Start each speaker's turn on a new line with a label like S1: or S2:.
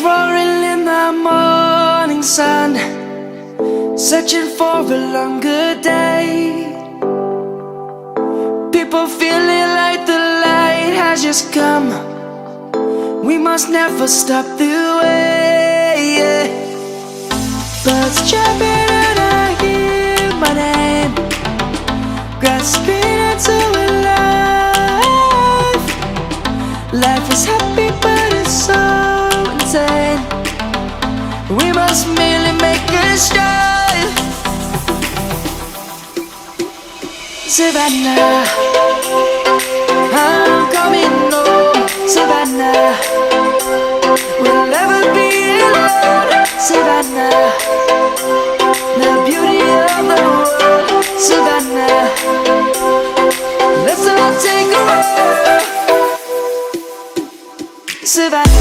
S1: roaring in the morning sun, searching for a longer day. People feeling like the light has just come. We must never stop the way, yeah. Birds chirping and I hear my name, grasping into a life. Life is happy but it's so insane. We must merely make a strive. Savannah, I'm coming home. Savannah, we'll never be alone. Savannah, the beauty of the world. Savannah, let's all take a walk. Savannah.